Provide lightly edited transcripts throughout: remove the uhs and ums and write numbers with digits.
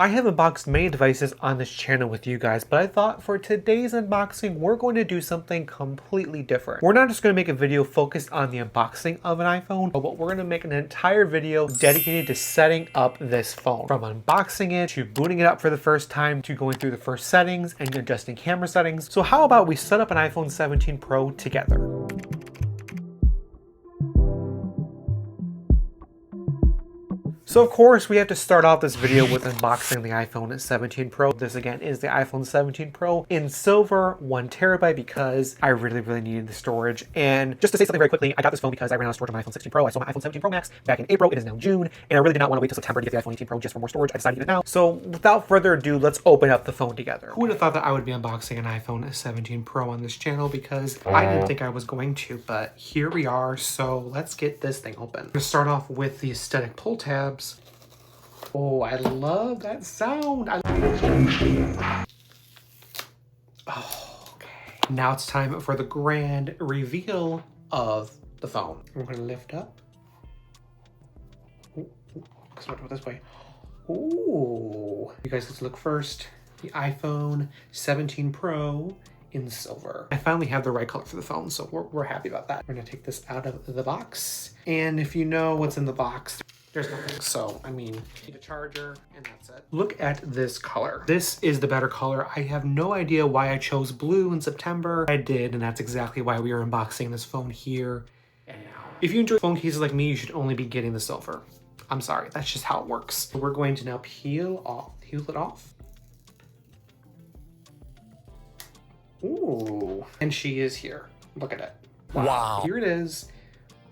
I have unboxed many devices on this channel with you guys, but I thought for today's unboxing, we're going to do something completely different. We're not just going to make a video focused on the unboxing of an iPhone, but we're going to make an entire video dedicated to setting up this phone. From unboxing it, to booting it up for the first time, to going through the first settings and adjusting camera settings. So how about we set up an iPhone 17 Pro together? So of course we have to start off this video with unboxing the iPhone 17 Pro. This again is the iPhone 17 Pro in silver, 1 terabyte, because I really needed the storage. And just to say something very quickly, I got this phone because I ran out of storage on my iPhone 16 Pro. I sold my iPhone 17 Pro Max back in April. It is now June, and I really did not want to wait till September to get the iPhone 18 Pro just for more storage. I decided to get it now. So without further ado, let's open up the phone together. Who would have thought that I would be unboxing an iPhone 17 Pro on this channel, because I didn't think I was going to, but here we are. So let's get this thing open. I'm going to start off with the aesthetic pull tabs. Oh, I love that sound. Oh, okay. Now it's time for the grand reveal of the phone. We're gonna lift up. Let's start with this way. Ooh. You guys, let's look first. The iPhone 17 Pro in silver. I finally have the right color for the phone, so we're happy about that. We're gonna take this out of the box. And if you know what's in the box, there's nothing. So, I mean, need a charger and that's it. Look at this color. This is the better color. I have no idea why I chose blue in September. I did, and that's exactly why we are unboxing this phone here and now. If you enjoy phone cases like me, you should only be getting the silver. I'm sorry, that's just how it works. We're going to now peel it off. Ooh, and she is here. Look at it. Wow. Here it is,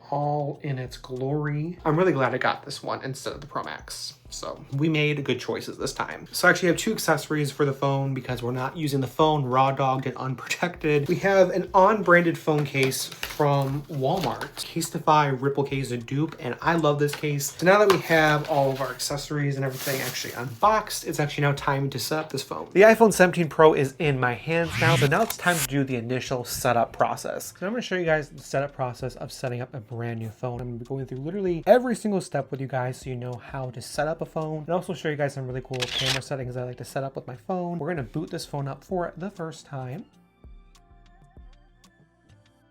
all in its glory. I'm really glad I got this one instead of the Pro Max. So we made good choices this time. So I actually have 2 accessories for the phone because we're not using the phone raw dogged and unprotected. We have an on-branded phone case from Walmart. Casetify Ripple case, a dupe, and I love this case. So now that we have all of our accessories and everything actually unboxed, it's actually now time to set up this phone. The iPhone 17 Pro is in my hands now, so now it's time to do the initial setup process. So I'm gonna show you guys the setup process of setting up a brand new phone. I'm gonna be going through literally every single step with you guys so you know how to set up a phone, and also show you guys some really cool camera settings I like to set up with my phone. We're going to boot this phone up for the first time.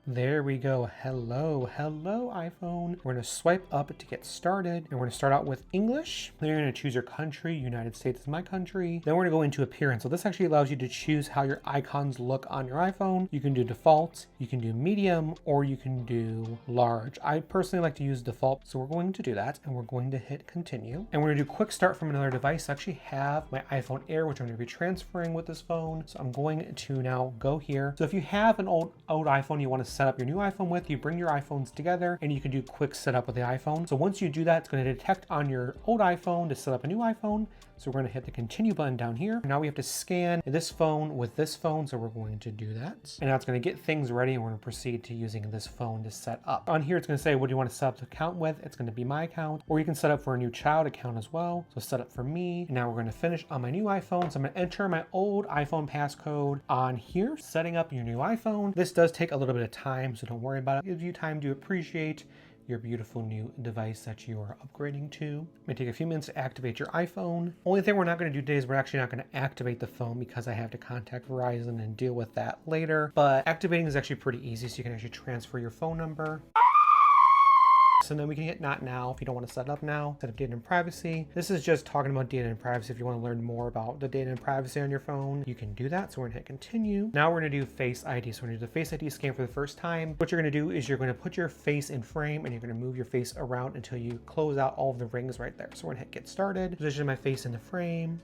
There we go. Hello iPhone. We're going to swipe up to get started, and we're going to start out with English. Then you're going to choose your country. United States is my country. Then we're going to go into appearance. So this actually allows you to choose how your icons look on your iPhone. You can do default, you can do medium, or you can do large. I personally like to use default, so we're going to do that, and we're going to hit continue. And we're going to do quick start from another device. I actually have my iPhone Air, which I'm going to be transferring with this phone. So I'm going to now go here. So if you have an old iPhone you want to set up your new iPhone with, you bring your iPhones together and you can do quick setup with the iPhone. So once you do that, it's going to detect on your old iPhone to set up a new iPhone. So we're going to hit the continue button down here. Now we have to scan this phone with this phone. So we're going to do that. And now it's going to get things ready, and we're going to proceed to using this phone to set up. On here, it's going to say, what do you want to set up the account with? It's going to be my account, or you can set up for a new child account as well. So set up for me. And now we're going to finish on my new iPhone. So I'm going to enter my old iPhone passcode on here, setting up your new iPhone. This does take a little bit of time, so don't worry about it. It gives you time to appreciate your beautiful new device that you are upgrading to. It may take a few minutes to activate your iPhone. Only thing we're not going to do today is we're actually not going to activate the phone because I have to contact Verizon and deal with that later. But activating is actually pretty easy, so you can actually transfer your phone number. So then we can hit not now if you don't want to set it up now. Set up data and privacy. This is just talking about data and privacy. If you want to learn more about the data and privacy on your phone, you can do that. So we're going to hit continue. Now we're going to do Face ID. So we're going to do the Face ID scan for the first time. What you're going to do is you're going to put your face in frame, and you're going to move your face around until you close out all of the rings right there. So we're going to hit get started. Position my face in the frame.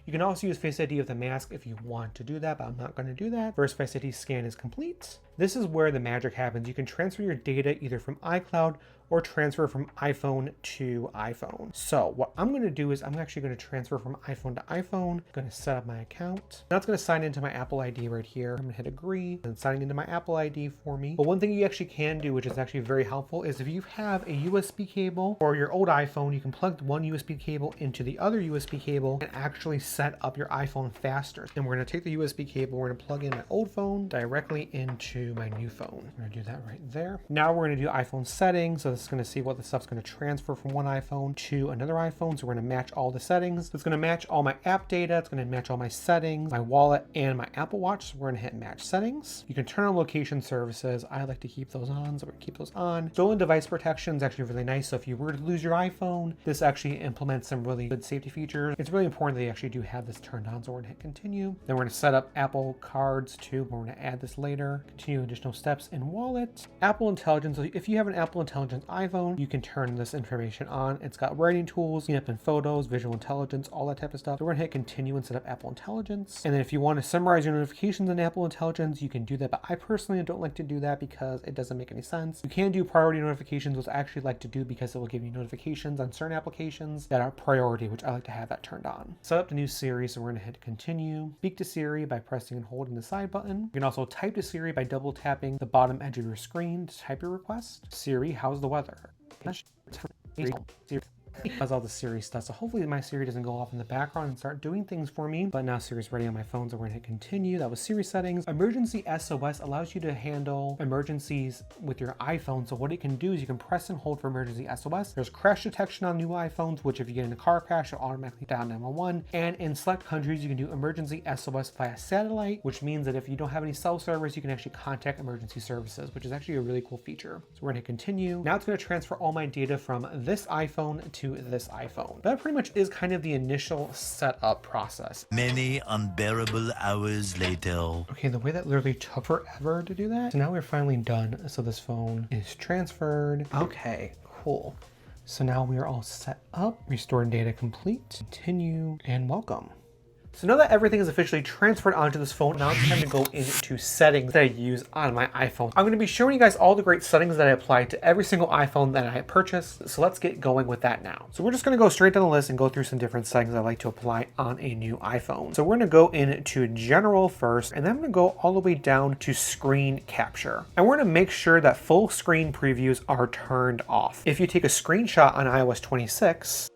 You can also use Face ID with a mask if you want to do that, but I'm not going to do that. First Face ID scan is complete. This is where the magic happens. You can transfer your data either from iCloud or transfer from iPhone to iPhone. So what I'm going to do is I'm actually going to transfer from iPhone to iPhone. I'm going to set up my account. Now it's going to sign into my Apple ID right here. I'm going to hit agree, and signing into my Apple ID for me. But one thing you actually can do, which is actually very helpful, is if you have a USB cable or your old iPhone, you can plug one USB cable into the other USB cable and actually set up your iPhone faster. And we're going to take the USB cable, we're going to plug in my old phone directly into to my new phone. I'm gonna do that right there. Now we're gonna do iPhone settings. So this is gonna see what the stuff's gonna transfer from one iPhone to another iPhone. So we're gonna match all the settings. So it's gonna match all my app data. It's gonna match all my settings, my wallet, and my Apple Watch. So we're gonna hit match settings. You can turn on location services. I like to keep those on, so we're gonna keep those on. Stolen device protection is actually really nice. So if you were to lose your iPhone, this actually implements some really good safety features. It's really important that you actually do have this turned on. So we're gonna hit continue. Then we're gonna set up Apple cards too, but we're gonna add this later. Continue additional steps in wallet. Apple Intelligence. So if you have an Apple Intelligence iPhone, you can turn this information on. It's got writing tools, cleanup in photos, visual intelligence, all that type of stuff. So we're gonna hit continue and set up Apple Intelligence. And then if you want to summarize your notifications in Apple Intelligence, you can do that. But I personally don't like to do that because it doesn't make any sense. You can do priority notifications, which I actually like to do because it will give you notifications on certain applications that are priority, which I like to have that turned on. Set up the new Siri. So we're gonna hit continue. Speak to Siri by pressing and holding the side button. You can also type to Siri by double tapping the bottom edge of your screen to type your request. Siri, how's the weather? Does all the Siri stuff. So hopefully my Siri doesn't go off in the background and start doing things for me. But now Siri's ready on my phone, so we're gonna hit continue. That was Siri settings. Emergency SOS allows you to handle emergencies with your iPhone. So what it can do is you can press and hold for emergency SOS. There's crash detection on new iPhones, which if you get in a car crash, it'll automatically dial 911. And in select countries, you can do emergency SOS via satellite, which means that if you don't have any cell service, you can actually contact emergency services, which is actually a really cool feature. So we're gonna hit continue. Now it's gonna transfer all my data from this iPhone to this iPhone. That pretty much is kind of the initial setup process. Many unbearable hours later. Okay, the way that literally took forever to do that. So now we're finally done. So this phone is transferred. Okay, cool. So now we are all set up. Restore data complete. Continue and welcome. So now that everything is officially transferred onto this phone, now it's time to go into settings that I use on my iPhone. I'm going to be showing you guys all the great settings that I apply to every single iPhone that I purchased. So let's get going with that now. So we're just going to go straight down the list and go through some different settings I like to apply on a new iPhone. So we're going to go into general first, and then I'm going to go all the way down to screen capture. And we're going to make sure that full screen previews are turned off. If you take a screenshot on iOS 26,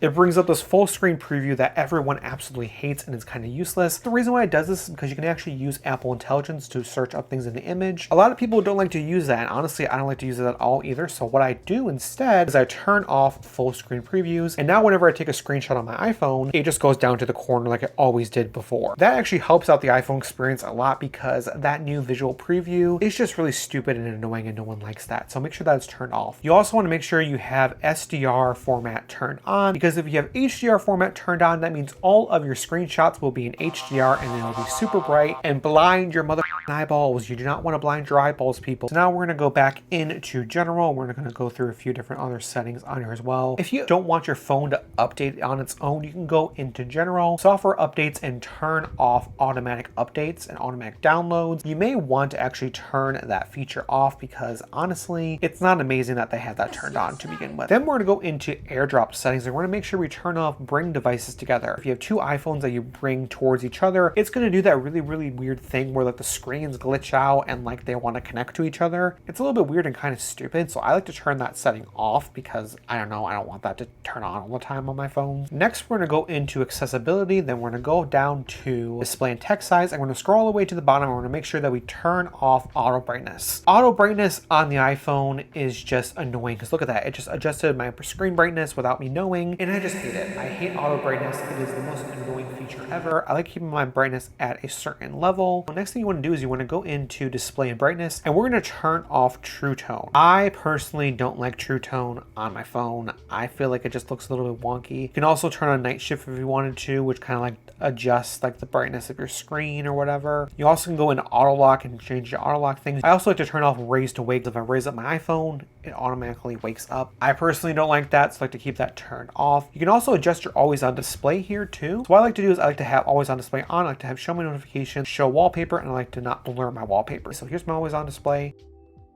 it brings up this full screen preview that everyone absolutely hates and is kind of useless. The reason why it does this is because you can actually use Apple Intelligence to search up things in the image. A lot of people don't like to use that, and honestly, I don't like to use it at all either. So what I do instead is I turn off full screen previews, and now whenever I take a screenshot on my iPhone, it just goes down to the corner like it always did before. That actually helps out the iPhone experience a lot because that new visual preview is just really stupid and annoying, and no one likes that. So make sure that it's turned off. You also want to make sure you have SDR format turned on, because if you have HDR format turned on, that means all of your screenshots will be in HDR and it'll be super bright and blind your mother eyeballs. You do not want to blind your eyeballs, people. So now we're going to go back into general. We're going to go through a few different other settings on here as well. If you don't want your phone to update on its own, you can go into general, software updates, and turn off automatic updates and automatic downloads. You may want to actually turn that feature off because honestly, it's not amazing that they have that turned on to begin with. Then we're going to go into AirDrop settings, and we're going to make sure we turn off bring devices together. If you have two iPhones that you bring towards each other, it's going to do that really weird thing where like the screens glitch out and like they want to connect to each other. It's a little bit weird and kind of stupid, so I like to turn that setting off because I don't know, I don't want that to turn on all the time on my phone. Next, we're going to go into accessibility. Then we're going to go down to display and text size. I'm going to scroll all the way to the bottom. We're going to make sure that we turn off auto brightness. Auto brightness on the iPhone is just annoying because look at that. It just adjusted my screen brightness without me knowing, and I just hate it. I hate auto brightness. It is the most annoying feature ever. I like keeping my brightness at a certain level. The next thing you want to do is you want to go into display and brightness, and we're going to turn off True Tone. I personally don't like True Tone on my phone. I feel like it just looks a little bit wonky. You can also turn on night shift if you wanted to, which kind of like adjusts like the brightness of your screen or whatever. You also can go into auto lock and change your auto lock things. I also like to turn off raise to wake. If I raise up my iPhone, it automatically wakes up. I personally don't like that, so I like to keep that turned off. You can also adjust your always on display here too. So what I like to do is I like to have always on display on. I like to have show my notifications, show wallpaper, and I like to not blur my wallpaper. So here's my always on display.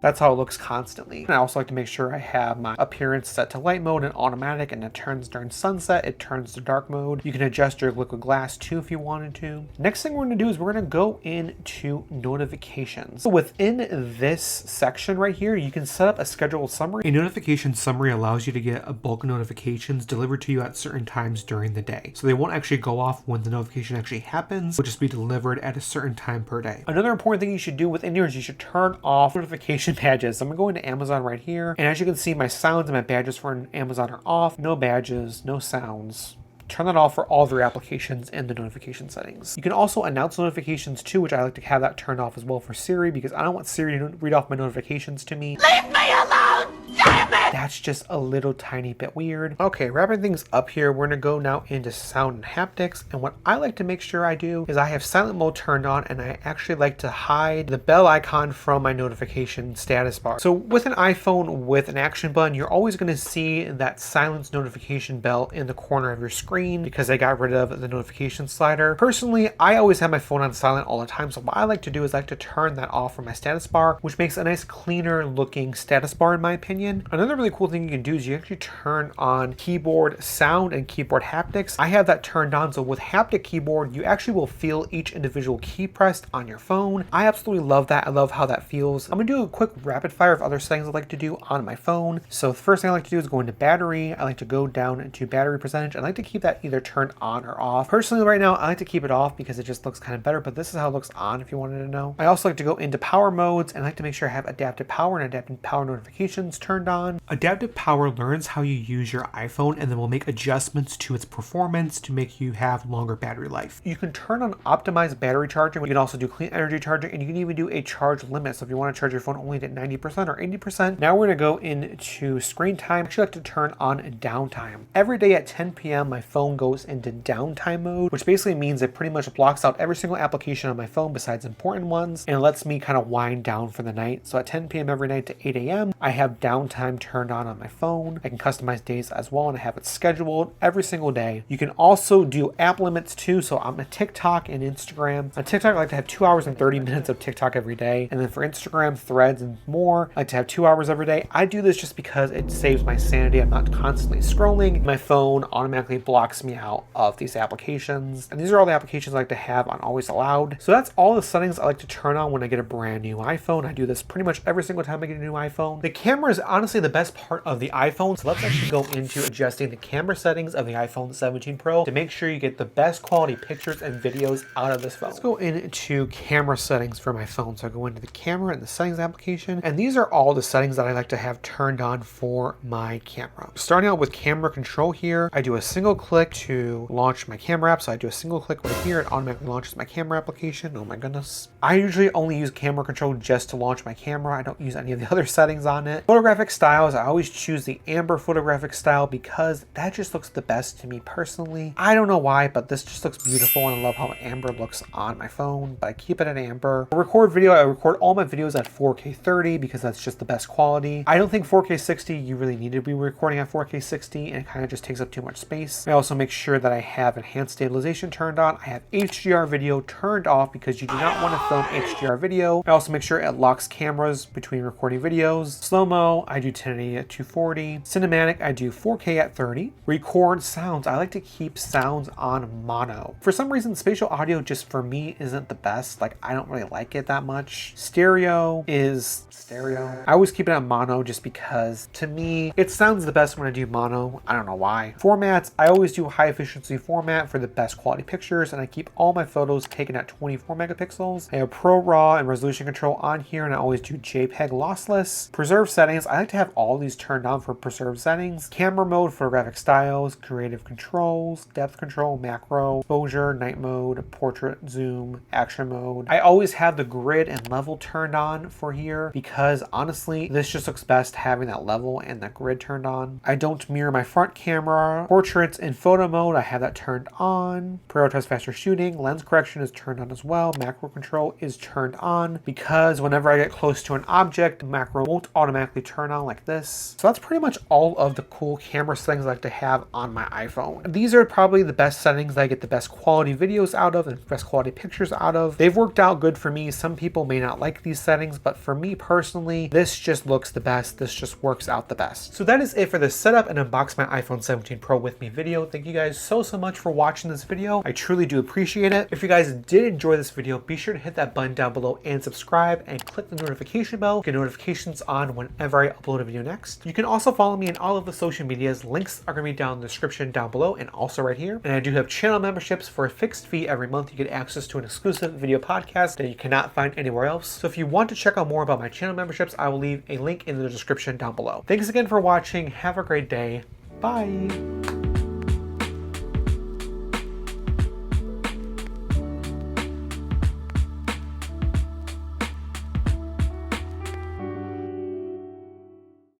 That's how it looks constantly. And I also like to make sure I have my appearance set to light mode and automatic, and it turns during sunset, it turns to dark mode. You can adjust your liquid glass too if you wanted to. Next thing we're going to do is we're going to go into notifications. So within this section right here, you can set up a scheduled summary. A notification summary allows you to get a bulk of notifications delivered to you at certain times during the day. So they won't actually go off when the notification actually happens. It'll just be delivered at a certain time per day. Another important thing you should do within here is you should turn off notification badges. So I'm going to go into Amazon right here. And as you can see, my sounds and my badges for Amazon are off. No badges, no sounds. Turn that off for all of your applications in the notification settings. You can also announce notifications too, which I like to have that turned off as well for Siri, because I don't want Siri to read off my notifications to me. Leave me alone! Damn it! That's just a little tiny bit weird. Okay, wrapping things up here, we're gonna go now into sound and haptics. And what I like to make sure I do is I have silent mode turned on, and I actually like to hide the bell icon from my notification status bar. So with an iPhone with an action button, you're always gonna see that silence notification bell in the corner of your screen because I got rid of the notification slider. Personally, I always have my phone on silent all the time. So what I like to do is I like to turn that off from my status bar, which makes a nice cleaner looking status bar in my opinion. Another really cool thing you can do is you actually turn on keyboard sound and keyboard haptics. I have that turned on, so with haptic keyboard, you actually will feel each individual key pressed on your phone. I absolutely love that. I love how that feels. I'm gonna do a quick rapid fire of other settings I like to do on my phone. So the first thing I like to do is go into battery. I like to go down into battery percentage. I like to keep that either turned on or off. Personally, right now, I like to keep it off because it just looks kind of better, but this is how it looks on if you wanted to know. I also like to go into power modes and I like to make sure I have adaptive power and adaptive power notifications turned on. Adaptive power learns how you use your iPhone and then will make adjustments to its performance to make you have longer battery life. You can turn on optimized battery charging. You can also do clean energy charging, and you can even do a charge limit. So if you want to charge your phone only at 90% or 80%. Now we're going to go into screen time. I actually like to turn on downtime. Every day at 10 p.m. my phone goes into downtime mode, which basically means it pretty much blocks out every single application on my phone besides important ones, and it lets me kind of wind down for the night. So at 10 p.m. every night to 8 a.m. I have downtime turned on my phone. I can customize days as well, and I have it scheduled every single day. You can also do app limits too. So I'm a TikTok and Instagram. On TikTok, I like to have 2 hours and 30 minutes of TikTok every day. And then for Instagram, Threads, and more, I like to have 2 hours every day. I do this just because it saves my sanity. I'm not constantly scrolling. My phone automatically blocks me out of these applications. And these are all the applications I like to have on always allowed. So that's all the settings I like to turn on when I get a brand new iPhone. I do this pretty much every single time I get a new iPhone. The camera is honestly the best part of the iPhone. So let's actually go into adjusting the camera settings of the iPhone 17 Pro to make sure you get the best quality pictures and videos out of this phone. Let's go into camera settings for my phone. So I go into the camera and the settings application, and these are all the settings that I like to have turned on for my camera. Starting out with camera control here, I do a single click to launch my camera app. So I do a single click right here, it automatically launches my camera application. Oh my goodness. I usually only use camera control just to launch my camera. I don't use any of the other settings on it. Photographic styles, I always choose the amber photographic style because that just looks the best to me personally. I don't know why, but this just looks beautiful, and I love how amber looks on my phone, but I keep it at amber. For record video, I record all my videos at 4K 30 because that's just the best quality. I don't think 4K 60 you really need to be recording at 4K 60, and it kind of just takes up too much space. I also make sure that I have enhanced stabilization turned on. I have HDR video turned off because you do not want to film HDR video. I also make sure it locks cameras between recording videos. Slow-mo, I do 1080 at 240. Cinematic, I do 4K at 30. Record sounds, I like to keep sounds on mono. For some reason, spatial audio just for me isn't the best. Like, I don't really like it that much. Stereo is stereo. I always keep it on mono just because to me, it sounds the best when I do mono. I don't know why. Formats, I always do high efficiency format for the best quality pictures, and I keep all my photos taken at 24 megapixels. I have Pro RAW and resolution control on here, and I always do JPEG lossless. Preserve settings, I like to have all these turned on for preserve settings. Camera mode, photographic styles, creative controls, depth control, macro, exposure, night mode, portrait, zoom, action mode. I always have the grid and level turned on for here because honestly, this just looks best having that level and that grid turned on. I don't mirror my front camera. Portraits in photo mode, I have that turned on. Prioritize faster shooting. Lens correction is turned on as well. Macro control is turned on because whenever I get close to an object, macro won't automatically turn on like this. this. So that's pretty much all of the cool camera settings I like to have on my iPhone. These are probably the best settings that I get the best quality videos out of and best quality pictures out of. They've worked out good for me. Some people may not like these settings, but for me personally, this just looks the best. This just works out the best. So that is it for the setup and unbox my iPhone 17 Pro with me video. Thank you guys so much for watching this video. I truly do appreciate it. If you guys did enjoy this video, be sure to hit that button down below and subscribe and click the notification bell to get notifications on whenever I upload a video next. You can also follow me in all of the social medias. Links are going to be down in the description down below and also right here. And I do have channel memberships for a fixed fee every month. You get access to an exclusive video podcast that you cannot find anywhere else. So if you want to check out more about my channel memberships, I will leave a link in the description down below. Thanks again for watching. Have a great day. Bye.